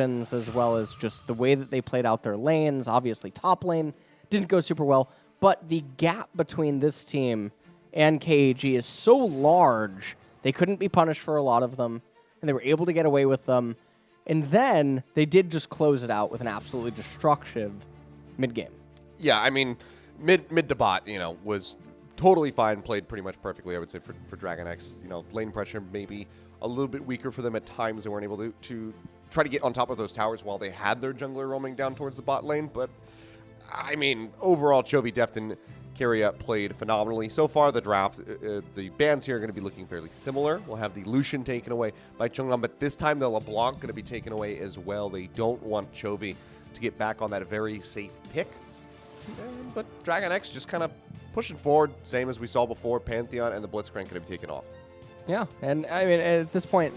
as well as just the way that they played out their lanes. Obviously, top lane didn't go super well, but the gap between this team and KAG is so large, they couldn't be punished for a lot of them, and they were able to get away with them. And then they did just close it out with an absolutely destructive mid-game. Yeah, I mean, mid to bot, was totally fine, played pretty much perfectly, I would say, for DragonX. Lane pressure maybe a little bit weaker for them at times. They weren't able to try to get on top of those towers while they had their jungler roaming down towards the bot lane. But, I mean, overall, Chovy, Deft, and Keria played phenomenally. So far, the draft, the bans here are going to be looking fairly similar. We'll have the Lucian taken away by Chungnam, but this time the LeBlanc going to be taken away as well. They don't want Chovy to get back on that very safe pick. But DragonX just kind of pushing forward, same as we saw before. Pantheon and the Blitzcrank going to be taken off. Yeah, and I mean, at this point,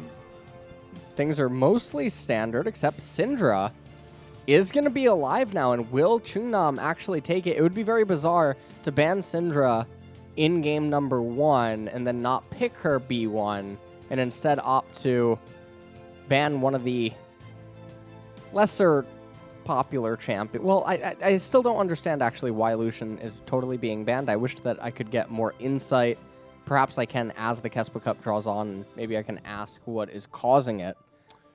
things are mostly standard, except Syndra is going to be alive now, and will Chungnam actually take it? It would be very bizarre to ban Syndra in game number 1 and then not pick her B1 and instead opt to ban one of the lesser popular champion. Well, I still don't understand actually why Lucian is totally being banned. I wish that I could get more insight. Perhaps I can as the KeSPA Cup draws on, and maybe I can ask what is causing it.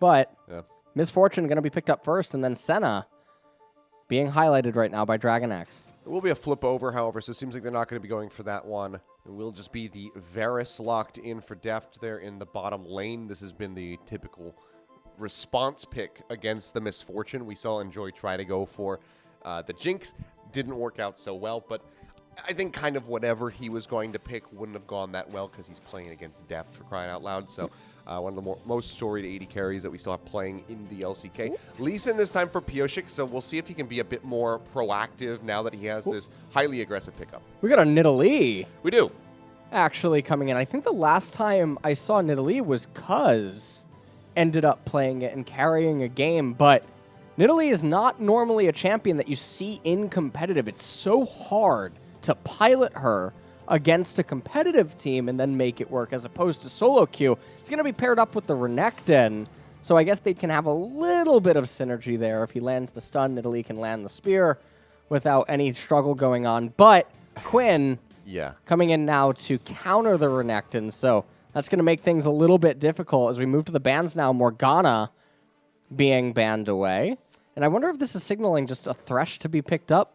But yeah. Misfortune going to be picked up first, and then Senna being highlighted right now by DragonX. It will be a flip over, however, so it seems like they're not going to be going for that one. It will just be the Varus locked in for Deft there in the bottom lane. This has been the typical response pick against the Misfortune. We saw Enjoy try to go for the Jinx. Didn't work out so well, but I think kind of whatever he was going to pick wouldn't have gone that well because he's playing against Deft, for crying out loud. So one of the most storied 80 carries that we still have playing in the LCK. Lee Sin this time for Pioshik, so we'll see if he can be a bit more proactive now that he has this highly aggressive pickup. We got a Nidalee. We do. Actually coming in. I think the last time I saw Nidalee was Cuz ended up playing it and carrying a game, but Nidalee is not normally a champion that you see in competitive. It's so hard to pilot her against a competitive team and then make it work, as opposed to solo queue. It's going to be paired up with the Renekton, so I guess they can have a little bit of synergy there. If he lands the stun, Nidalee can land the spear without any struggle going on. But Quinn coming in now to counter the Renekton, so that's going to make things a little bit difficult as we move to the bans now. Morgana being banned away. And I wonder if this is signaling just a Thresh to be picked up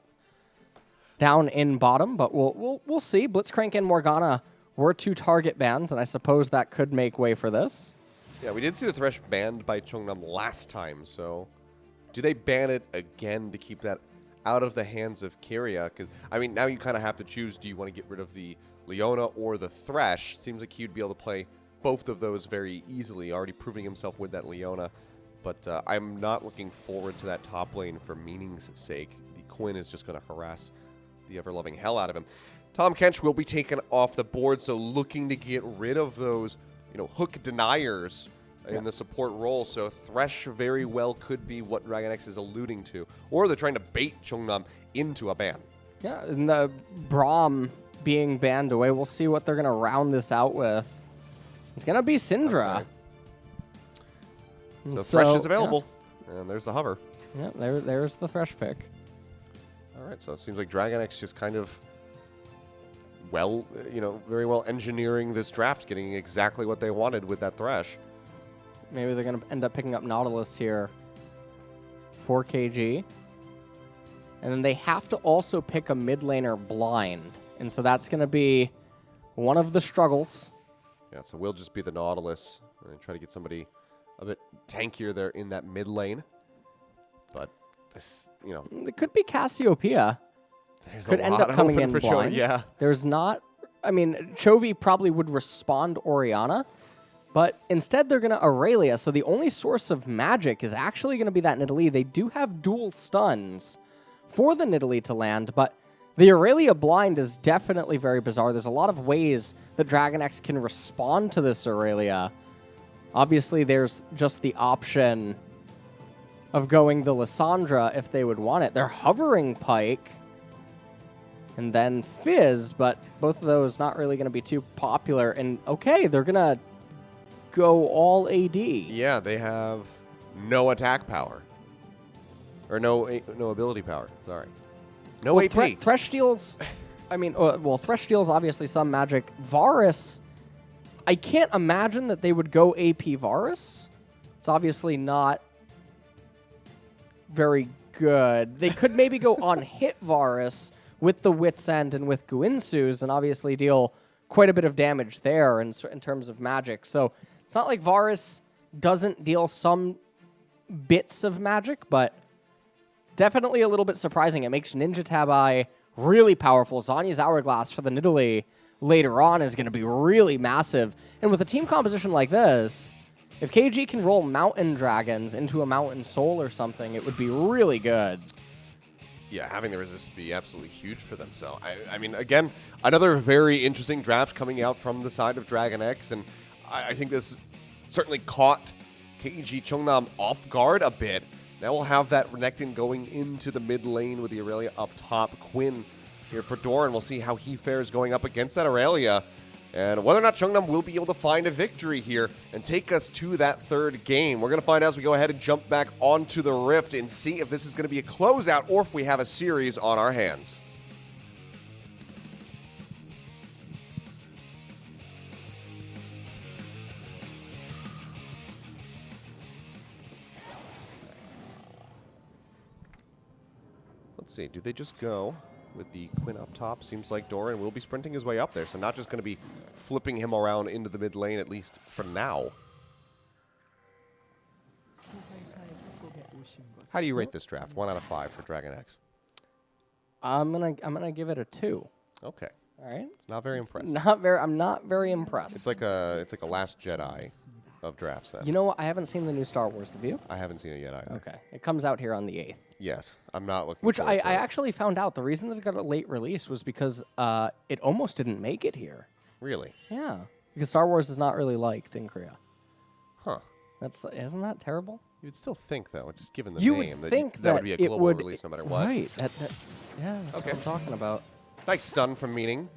down in bottom, but we'll see. Blitzcrank and Morgana were 2 target bans, and I suppose that could make way for this. Yeah, we did see the Thresh banned by Chungnam last time, so do they ban it again to keep that out of the hands of Keria? Because, I mean, now you kind of have to choose, do you want to get rid of the Leona or the Thresh? Seems like he'd be able to play both of those very easily, already proving himself with that Leona. But I'm not looking forward to that top lane for meaning's sake. The Quinn is just going to harass the ever-loving hell out of him. Tom Kench will be taken off the board, so looking to get rid of those, hook deniers in the support role. So Thresh very well could be what DragonX is alluding to. Or they're trying to bait Chungnam into a ban. Yeah, and the Braum being banned away. We'll see what they're going to round this out with. It's going to be Syndra. Okay. So Thresh is available. Yeah. And there's the hover. Yeah, there's the Thresh pick. All right, so it seems like DragonX just kind of, very well engineering this draft, getting exactly what they wanted with that Thresh. Maybe they're going to end up picking up Nautilus here for KG. And then they have to also pick a mid laner blind. And so that's going to be one of the struggles. Yeah, so we'll just be the Nautilus and try to get somebody a bit tankier there in that mid lane. But this, it could be Cassiopeia. Could end up coming in blind. Sure, yeah. There's not... I mean, Chovy probably would respond Orianna, but instead they're going to Aurelia. So the only source of magic is actually going to be that Nidalee. They do have dual stuns for the Nidalee to land, but the Aurelia blind is definitely very bizarre. There's a lot of ways that DragonX can respond to this Aurelia. Obviously, there's just the option of going the Lissandra if they would want it. They're hovering Pike and then Fizz, but both of those not really going to be too popular. And okay, they're going to go all AD. Yeah, they have no attack power. Or no ability power, sorry. No well, AP. Thresh steals, I mean, well, Thresh steals obviously some magic. Varus, I can't imagine that they would go AP Varus. It's obviously not very good. They could maybe go on hit Varus with the Wit's End and with Guinsu's and obviously deal quite a bit of damage there in terms of magic. So it's not like Varus doesn't deal some bits of magic, but definitely a little bit surprising. It makes Ninja Tabai really powerful. Zanya's Hourglass for the Nidalee later on is going to be really massive. And with a team composition like this, if KG can roll Mountain Dragons into a Mountain Soul or something, it would be really good. Yeah, having the resist would be absolutely huge for them. So, I mean, again, another very interesting draft coming out from the side of DragonX. And I think this certainly caught KG Chungnam off guard a bit. Now we'll have that Renekton going into the mid lane with the Aurelia up top. Quinn here for Doran. We'll see how he fares going up against that Aurelia. And whether or not Chungnam will be able to find a victory here and take us to that third game. We're going to find out as we go ahead and jump back onto the Rift and see if this is going to be a closeout or if we have a series on our hands. Let's see, do they just go with the Quinn up top? Seems like Doran will be sprinting his way up there, so not just going to be flipping him around into the mid lane, at least for now. How do you rate this draft? 1 out of 5 for DragonX. I'm gonna give it a 2. Okay. All right. Not very impressed. I'm not very impressed. It's like a Last Jedi of drafts then. You know what? I haven't seen the new Star Wars. Have you? I haven't seen it yet either. Okay. It comes out here on the 8th. Yes. I'm not looking Which forward I to it. actually found out. The reason that it got a late release was because it almost didn't make it here. Really? Yeah. Because Star Wars is not really liked in Korea. Huh. Isn't that terrible? You'd still think, though, just given the You name, would think that would be a it global would release no matter what. Right. Yeah, that's Okay. what I'm talking about. Nice stun from Meaning.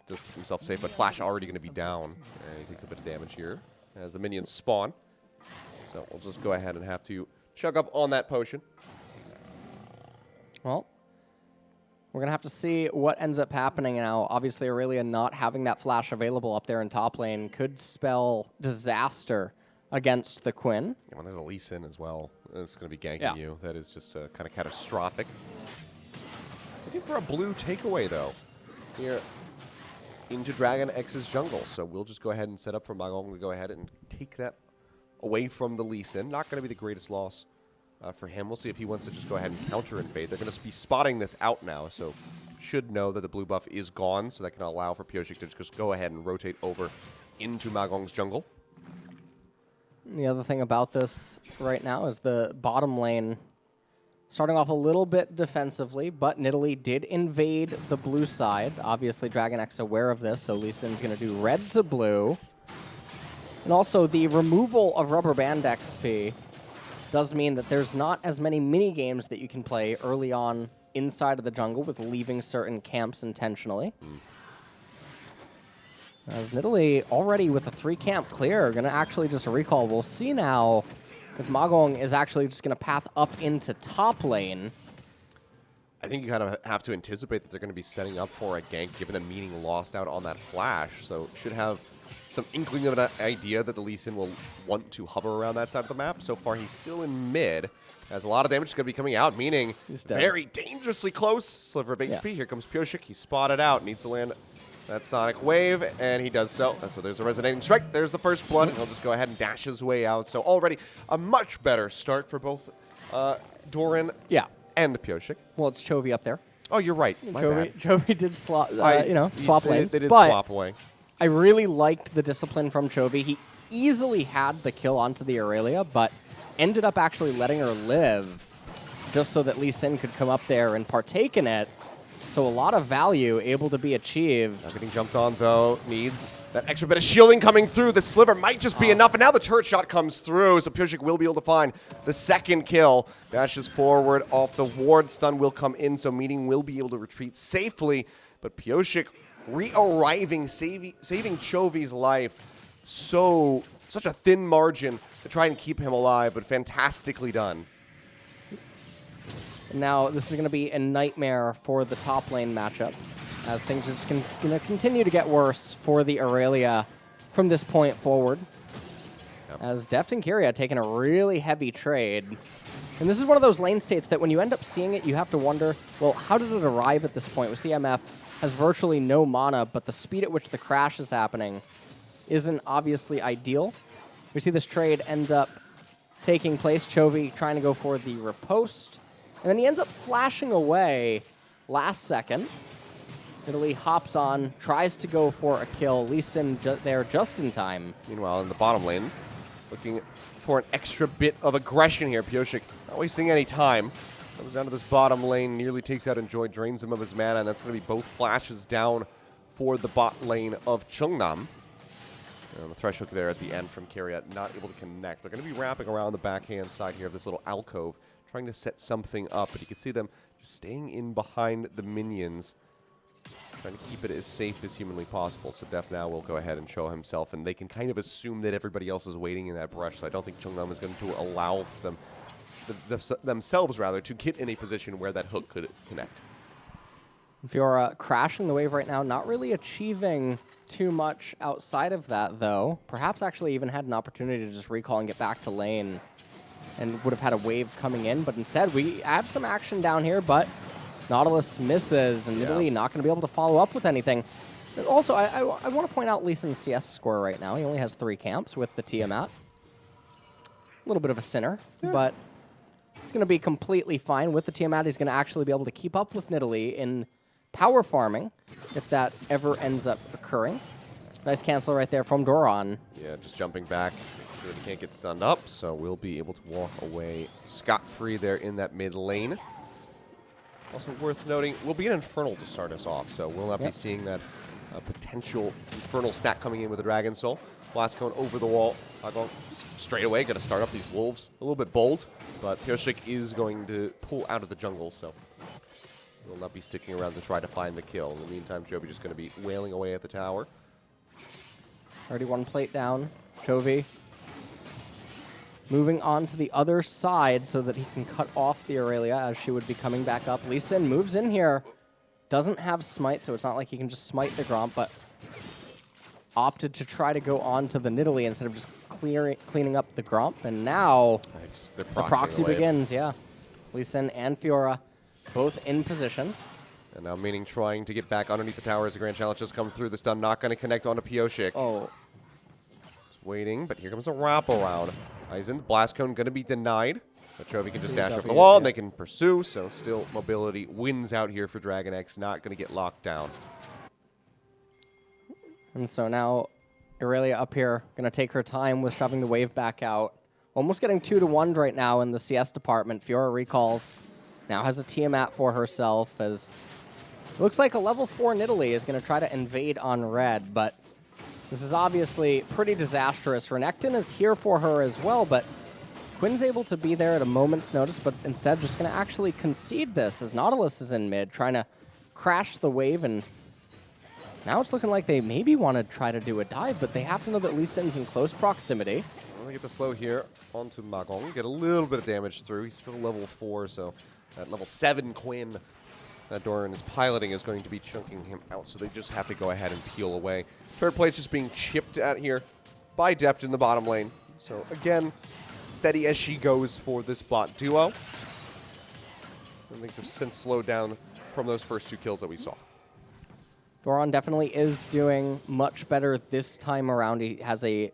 Does keep himself safe, but Flash already going to be down. And he takes a bit of damage here as the minions spawn. So we'll just go ahead and have to chug up on that potion. Well, we're going to have to see what ends up happening now. Obviously, Aurelia not having that flash available up there in top lane could spell disaster against the Quinn. Yeah, when there's a Lee Sin as well, it's going to be ganking you. That is just kind of catastrophic. Looking for a blue takeaway, though, here into DragonX's jungle. So we'll just go ahead and set up for Magong to go ahead and take that away from the Lee Sin. Not going to be the greatest loss for him. We'll see if he wants to just go ahead and counter invade. They're going to be spotting this out now, so should know that the blue buff is gone, so that can allow for Pioshik to just go ahead and rotate over into Magong's jungle. The other thing about this right now is the bottom lane starting off a little bit defensively, but Nidalee did invade the blue side. Obviously, DragonX aware of this, so Lee Sin's going to do red to blue. And also, the removal of Rubber Band XP does mean that there's not as many mini-games that you can play early on inside of the jungle with leaving certain camps intentionally. As Nidalee already with a 3-camp clear, going to actually just recall. We'll see now if Magong is actually just going to path up into top lane. I think you kind of have to anticipate that they're going to be setting up for a gank, given the Meaning lost out on that flash. So should have some inkling of an idea that the Lee Sin will want to hover around that side of the map. So far, he's still in mid. Has a lot of damage is going to be coming out, Meaning very dangerously close. Sliver of HP. Yeah. Here comes Pioshik. He's spotted out. Needs to land that Sonic Wave, and he does so. And so there's a Resonating Strike. There's the first blood, and he'll just go ahead and dash his way out. So already a much better start for both Doran and Pioshik. Well, it's Chovy up there. Oh, you're right. Chovy did swap lanes. They did but swap away. I really liked the discipline from Chovy. He easily had the kill onto the Aurelia, but ended up actually letting her live just so that Lee Sin could come up there and partake in it. So a lot of value able to be achieved. Not getting jumped on, though. Needs that extra bit of shielding coming through. The Sliver might just be enough, and now the turret shot comes through, so Pioshik will be able to find the second kill. Dashes forward off the ward. Stun will come in, so Meaning will be able to retreat safely. But Pioshik re-arriving, saving Chovy's life so such a thin margin to try and keep him alive, but fantastically done. Now, this is going to be a nightmare for the top lane matchup, as things are just going to continue to get worse for the Aurelia from this point forward. Yep. As Deft and Kyria taking a really heavy trade. And this is one of those lane states that when you end up seeing it, you have to wonder, well, how did it arrive at this point? With CMF has virtually no mana, but the speed at which the crash is happening isn't obviously ideal. We see this trade end up taking place. Chovy trying to go for the riposte. And then he ends up flashing away last second. Italy hops on, tries to go for a kill. LoL there just in time. Meanwhile, in the bottom lane, looking for an extra bit of aggression here. Pyosik not wasting any time. Comes down to this bottom lane, nearly takes out Enjoy, drains him of his mana, and that's going to be both flashes down for the bot lane of Chungnam. And the thresh hook there at the end from Kyria, not able to connect. They're going to be wrapping around the backhand side here of this little alcove, trying to set something up, but you can see them just staying in behind the minions, trying to keep it as safe as humanly possible. So Def now will go ahead and show himself, and they can kind of assume that everybody else is waiting in that brush, so I don't think Chungnam is going to allow them, themselves rather, to get in a position where that hook could connect. Fiora crashing the wave right now, not really achieving too much outside of that, though. Perhaps actually even had an opportunity to just recall and get back to lane, and would have had a wave coming in, but instead we have some action down here, but Nautilus misses, and Italy not going to be able to follow up with anything. And also, I want to point out LoL's CS score right now. He only has 3 camps with the Tiamat. A little bit of a sinner, but he's going to be completely fine with the Tiamat. He's going to actually be able to keep up with Nidalee in power farming, if that ever ends up occurring. Nice cancel right there from Doran. Yeah, just jumping back. Make sure he can't get stunned up, so we'll be able to walk away scot-free there in that mid lane. Also worth noting, we'll be an Infernal to start us off, so we'll not be seeing that potential Infernal stack coming in with the Dragon Soul. Blast Cone over the wall. Agong straight away going to start up these Wolves. A little bit bold, but Pyosik is going to pull out of the jungle, so we'll not be sticking around to try to find the kill. In the meantime, Jovi just going to be wailing away at the tower. Already 1 plate down. Chovy moving on to the other side so that he can cut off the Aurelia as she would be coming back up. LoL moves in here. Doesn't have smite, so it's not like he can just smite the Gromp, but opted to try to go on to the Nidalee instead of just cleaning up the Gromp. And now the proxy begins, LoL and Fiora both in position. And now Meaning trying to get back underneath the tower as the Grand Challenge just come through. The stun not going to connect onto Pyosik. Oh. Just waiting, but here comes a wraparound. Aizen, Blast Cone going to be denied. But Chovy can just dash over the wall, and they can pursue, so still mobility wins out here for DragonX, not going to get locked down. And so now Aurelia up here, going to take her time with shoving the wave back out. Almost getting 2-to-1 right now in the CS department. Fiora recalls, now has a Tiamat for herself, as it looks like a level 4 Nidalee is going to try to invade on red, but this is obviously pretty disastrous. Renekton is here for her as well, but Quinn's able to be there at a moment's notice, but instead just going to actually concede this as Nautilus is in mid, trying to crash the wave, and now it's looking like they maybe want to try to do a dive, but they have to know that LoL's in close proximity. Well, they get the slow here onto Magong, get a little bit of damage through. He's still level 4, so that level 7 Quinn that Doran is piloting is going to be chunking him out, so they just have to go ahead and peel away. Third plate's just being chipped at here by Deft in the bottom lane. So again, steady as she goes for this bot duo. And things have since slowed down from those first 2 kills that we saw. Doran definitely is doing much better this time around. He has a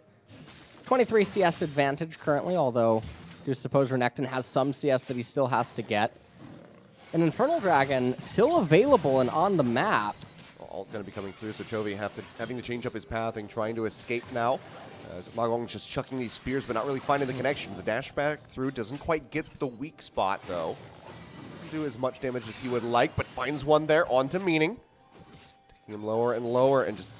23 CS advantage currently, although I do suppose Renekton has some CS that he still has to get. An Infernal Dragon still available and on the map. All going to be coming through, so Chovy having to change up his path and trying to escape now. As Magong just chucking these spears, but not really finding the connections. A dash back through doesn't quite get the weak spot, though. Doesn't do as much damage as he would like, but finds one there onto Meaning. Taking him lower and lower and just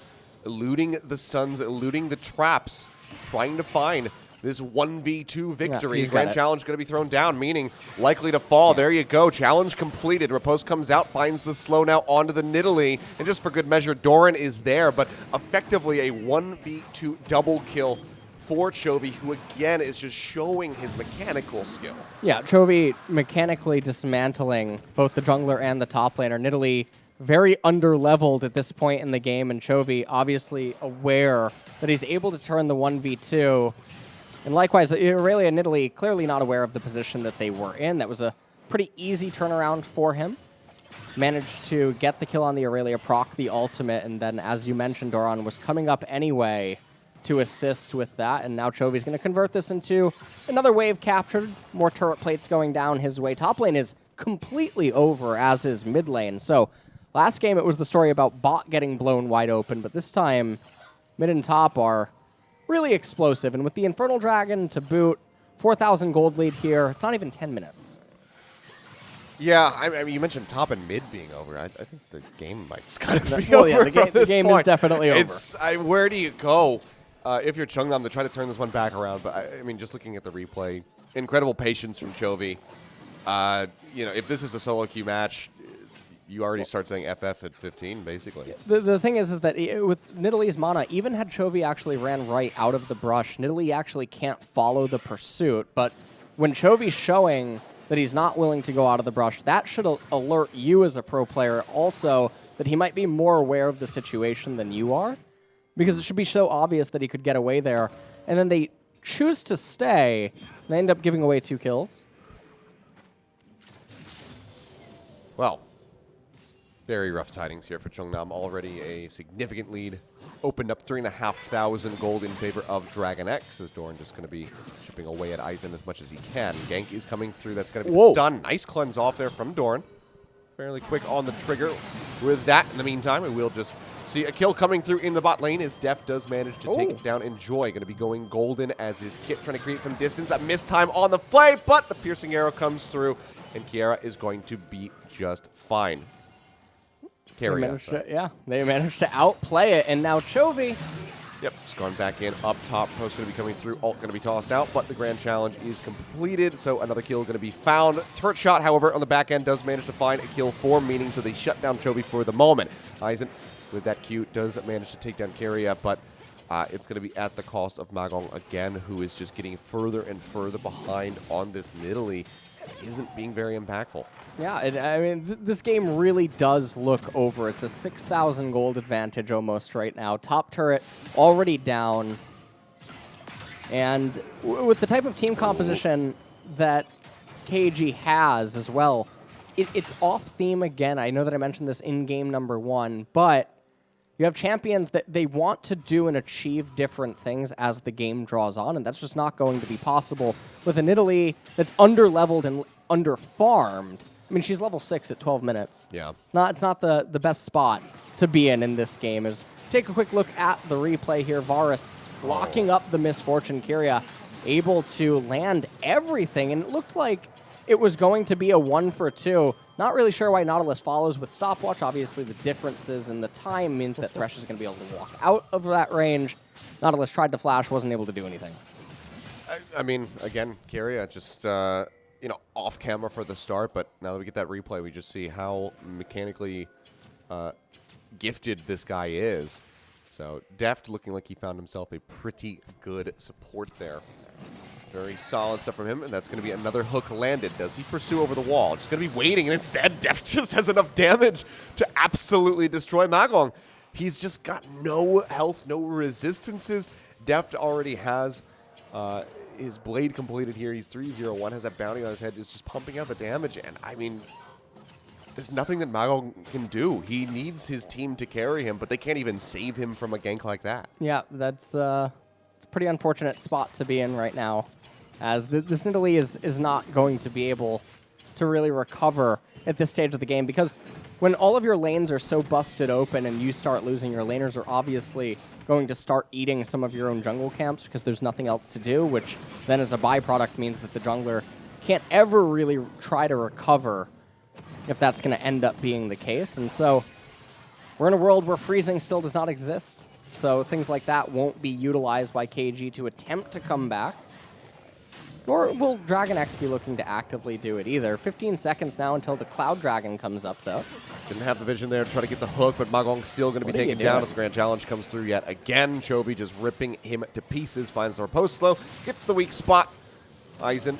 eluding the stuns, eluding the traps, trying to find this 1v2 victory. Yeah, Grand Challenge going to be thrown down, Meaning likely to fall. There you go. Challenge completed. Riposte comes out, finds the slow now onto the Nidalee. And just for good measure, Doran is there, but effectively a 1v2 double kill for Chovy, who again is just showing his mechanical skill. Yeah, Chovy mechanically dismantling both the jungler and the top laner. Nidalee very under-leveled at this point in the game, and Chovy obviously aware that he's able to turn the 1v2. And likewise, Aurelia and Nidalee clearly not aware of the position that they were in. That was a pretty easy turnaround for him. Managed to get the kill on the Aurelia, proc the ultimate, and then, as you mentioned, Doran was coming up anyway to assist with that, and now Chovy's going to convert this into another wave captured, more turret plates going down his way. Top lane is completely over, as is mid lane. So last game it was the story about bot getting blown wide open, but this time mid and top are really explosive, and with the Infernal Dragon to boot, 4,000 gold lead here, it's not even 10 minutes. Yeah, I mean, you mentioned top and mid being over. I think the game might just kind of be Well, over yeah, the game point. is definitely over. Where do you go if you're Chungnam to try to turn this one back around? But I mean, just looking at the replay, incredible patience from Chovy. If this is a solo queue match, you already start saying FF at 15, basically. The thing is that with Nidalee's mana, even had Chovy actually ran right out of the brush, Nidalee actually can't follow the pursuit. But when Chovy's showing that he's not willing to go out of the brush, that should alert you as a pro player also that he might be more aware of the situation than you are, because it should be so obvious that he could get away there. And then they choose to stay, and they end up giving away 2 kills. Well, very rough tidings here for Chungnam. Already a significant lead. Opened up 3,500 gold in favor of DragonX, as Doran just going to be chipping away at Aizen as much as he can. Gank is coming through. That's going to be the stun. Nice cleanse off there from Doran. Fairly quick on the trigger. With that, in the meantime, we will just see a kill coming through in the bot lane as Def does manage to take down Enjoy. Going to be going golden as his Kit trying to create some distance. A missed time on the play, but the piercing arrow comes through, and Kiara is going to be just fine. They managed to outplay it, and now Chovy. Yep, just gone back in up top. Post going to be coming through. Ult going to be tossed out, but the grand challenge is completed, so another kill going to be found. Turret shot, however, on the back end does manage to find a kill for Meaning, so they shut down Chovy for the moment. Aizen, with that Q, does manage to take down Keria, but it's going to be at the cost of Magong again, who is just getting further and further behind on this Nidalee. Isn't being very impactful. Yeah, I mean, this game really does look over. It's a 6,000 gold advantage almost right now. Top turret already down. And with the type of team composition that KG has as well, it's off theme again. I know that I mentioned this in game number 1, but you have champions that they want to do and achieve different things as the game draws on, and that's just not going to be possible with a Nidalee that's under-leveled and under-farmed. I mean, she's level 6 at 12 minutes. Yeah. It's not the best spot to be in this game. Take a quick look at the replay here. Varus locking up the Misfortune. Keria able to land everything, and it looked like it was going to be a 1-for-2. Not really sure why Nautilus follows with stopwatch. Obviously, the differences in the time means that Thresh is going to be able to walk out of that range. Nautilus tried to flash, wasn't able to do anything. I mean, again, Keria just, off camera for the start, but now that we get that replay, we just see how mechanically gifted this guy is. So, Deft looking like he found himself a pretty good support there. Very solid stuff from him, and that's going to be another hook landed. Does he pursue over the wall? Just going to be waiting, and instead, Deft just has enough damage to absolutely destroy Magong. He's just got no health, no resistances. Deft already has his blade completed here. He's 3-0-1, has that bounty on his head, is just pumping out the damage, and I mean, there's nothing that Magong can do. He needs his team to carry him, but they can't even save him from a gank like that. Yeah, that's it's a pretty unfortunate spot to be in right now, as this Nidalee is not going to be able to really recover at this stage of the game, because when all of your lanes are so busted open and you start losing, your laners are obviously going to start eating some of your own jungle camps because there's nothing else to do, which then as a byproduct means that the jungler can't ever really try to recover if that's going to end up being the case. And so we're in a world where freezing still does not exist, so things like that won't be utilized by KG to attempt to come back. Nor will DragonX be looking to actively do it either. 15 seconds now until the Cloud Dragon comes up, though. Didn't have the vision there to try to get the hook, but Magong's still going to be taken down as the Grand Challenge comes through yet again. Chovy just ripping him to pieces, finds the riposte slow, gets the weak spot. Aizen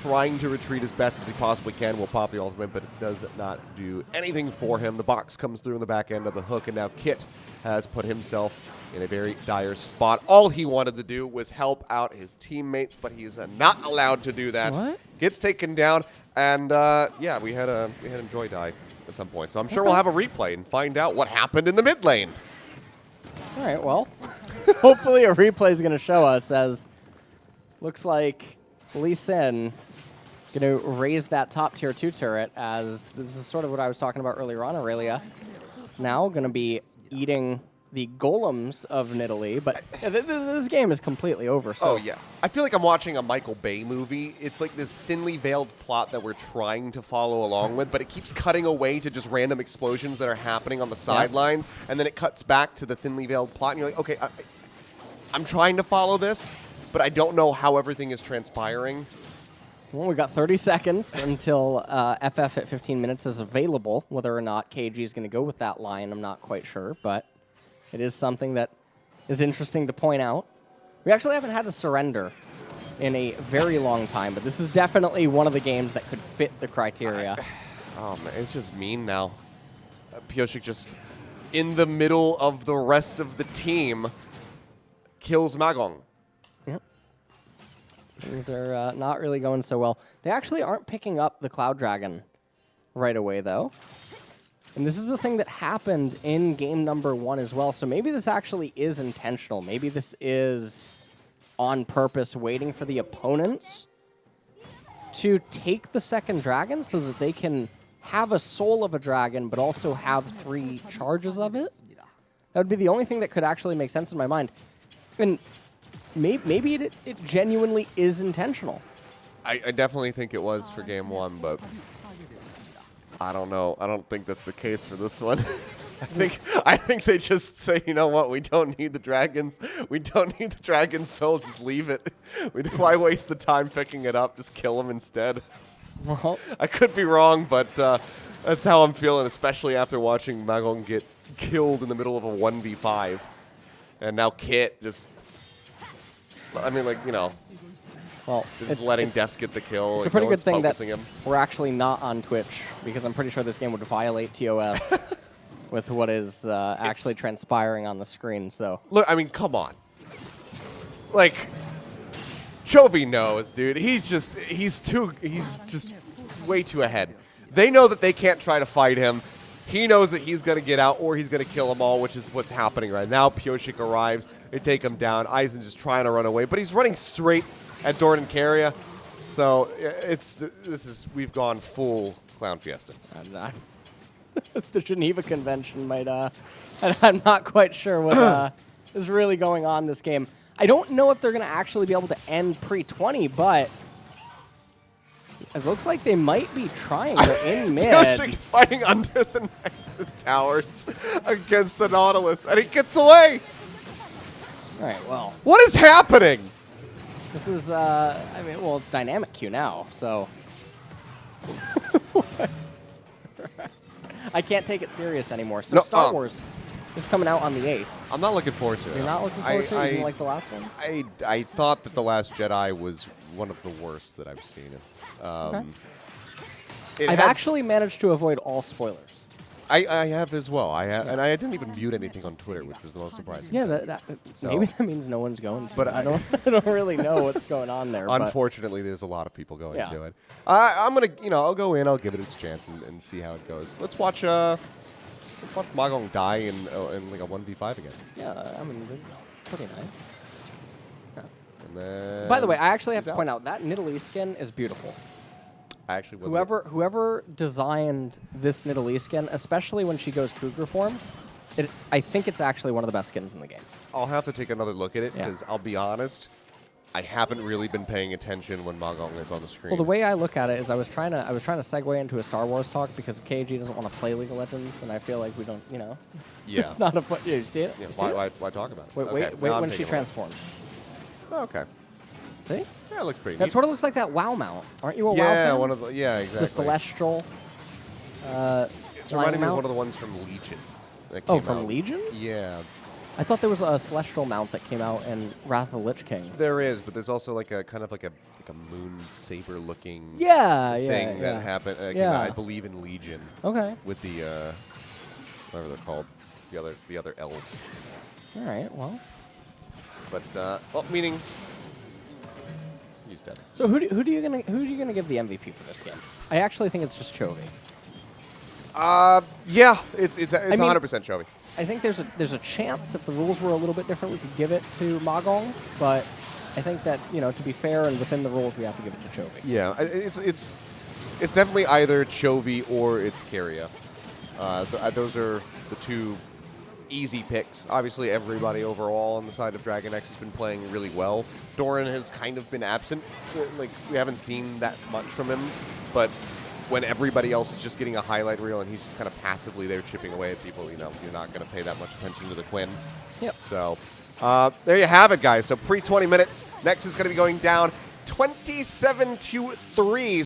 trying to retreat as best as he possibly can, will pop the ultimate, but it does not do anything for him. The box comes through in the back end of the hook, and now Kit has put himself in a very dire spot. All he wanted to do was help out his teammates, but he's not allowed to do that. What? Gets taken down, and yeah, we had him joy die at some point. So I'm sure we'll have a replay and find out what happened in the mid lane. All right, well, hopefully a replay is going to show us, as looks like ULSAN going to raise that top tier 2 turret, as this is sort of what I was talking about earlier on, Aurelia. Now going to be eating the golems of Nidalee, but this game is completely over. So. Oh, yeah. I feel like I'm watching a Michael Bay movie. It's like this thinly veiled plot that we're trying to follow along with, but it keeps cutting away to just random explosions that are happening on the sidelines, and then it cuts back to the thinly veiled plot, and you're like, okay, I'm trying to follow this, but I don't know how everything is transpiring. Well, we got 30 seconds until FF at 15 minutes is available. Whether or not KG is going to go with that line, I'm not quite sure, but it is something that is interesting to point out. We actually haven't had a surrender in a very long time, but this is definitely one of the games that could fit the criteria. Oh, man, it's just mean now. Pioshik just, in the middle of the rest of the team, kills Magong. Yep. Things are not really going so well. They actually aren't picking up the Cloud Dragon right away, though. And this is the thing that happened in game number 1 as well. So maybe this actually is intentional. Maybe this is on purpose, waiting for the opponents to take the second dragon so that they can have a soul of a dragon, but also have 3 charges of it. That would be the only thing that could actually make sense in my mind. And maybe it genuinely is intentional. I definitely think it was for game 1, but I don't know. I don't think that's the case for this one. I think they just say, you know what, we don't need the dragons. We don't need the dragon soul. Just leave it. Why waste the time picking it up? Just kill them instead. Well, I could be wrong, but that's how I'm feeling, especially after watching Magong get killed in the middle of a 1v5. And now Kit just, I mean, like, you know, well, just letting Def get the kill. It's a pretty good thing that him. we're actually not on Twitch, because I'm pretty sure this game would violate TOS with what is actually transpiring on the screen. So look, I mean, come on. Like, Chovy knows, dude. He's just way too ahead. They know that they can't try to fight him. He knows that he's going to get out or he's going to kill them all, which is what's happening right now. Pioshik arrives. They take him down. Aizen's just trying to run away, but he's running straight at Dornan Carrier. So we've gone full Clown Fiesta. The Geneva Convention might, I'm not quite sure what is really going on this game. I don't know if they're going to actually be able to end pre-20, but it looks like they might be trying. They're in mid. Pioshik's fighting under the Nexus towers against the Nautilus, and he gets away. All right, well. What is happening? This is, I mean, well, it's dynamic queue now, so. I can't take it serious anymore. So no, Star Wars is coming out on the 8th. I'm not looking forward to it. You're not looking forward to it? You didn't like the last one? I thought that The Last Jedi was one of the worst that I've seen. Okay. I've actually managed to avoid all spoilers. I have as well. And I didn't even mute anything on Twitter, which was the most surprising. Yeah, maybe that means no one's going to. But I don't really know what's going on there. Unfortunately, there's a lot of people going to it. I'm gonna, I'll go in. I'll give it its chance and see how it goes. Let's watch Magong die in like a 1v5 again. Yeah, I mean, pretty nice. Yeah. And then by the way, I actually have to point out that Nidalee skin is beautiful. I actually wasn't. Whoever designed this Nidalee skin, especially when she goes Cougar form, I think it's actually one of the best skins in the game. I'll have to take another look at it because I'll be honest, I haven't really been paying attention when Magong is on the screen. Well, the way I look at it is I was trying to segue into a Star Wars talk, because if KG doesn't want to play League of Legends, then I feel like we don't, Yeah. It's not a fun. You see it? Yeah, why talk about it? Wait when she transforms. Oh, okay. See? Yeah, it looked pretty That neat. sort of looks like that WoW mount. Aren't you a WoW Yeah, fan? one of the exactly. The Celestial. It's reminding me of one of the mounts? ones from Legion. That Oh, came from out. Legion? Yeah, I thought there was a Celestial mount that came out in Wrath of the Lich King. there is, but there's also like a kind of like a moon saber looking Yeah, thing yeah. that happened. Came Yeah. out, I believe, in Legion Okay. with the whatever they're called, the other elves. All right. Well. But well, meaning he's dead. So who are you gonna give the MVP for this game? I actually think it's just Chovy. Yeah, it's I mean, 100% Chovy. I think there's a chance if the rules were a little bit different, we could give it to Magong, but I think that, you know, to be fair and within the rules, we have to give it to Chovy. Yeah, it's definitely either Chovy or it's Keria. Those are the two easy picks. Obviously, everybody overall on the side of DragonX has been playing really well. Doran has kind of been absent. Like, we haven't seen that much from him, but when everybody else is just getting a highlight reel and he's just kind of passively there chipping away at people, you know, you're not going to pay that much attention to the Quinn. Yep. So there you have it, guys. So pre-20 minutes, Nex is going to be going down 27-3.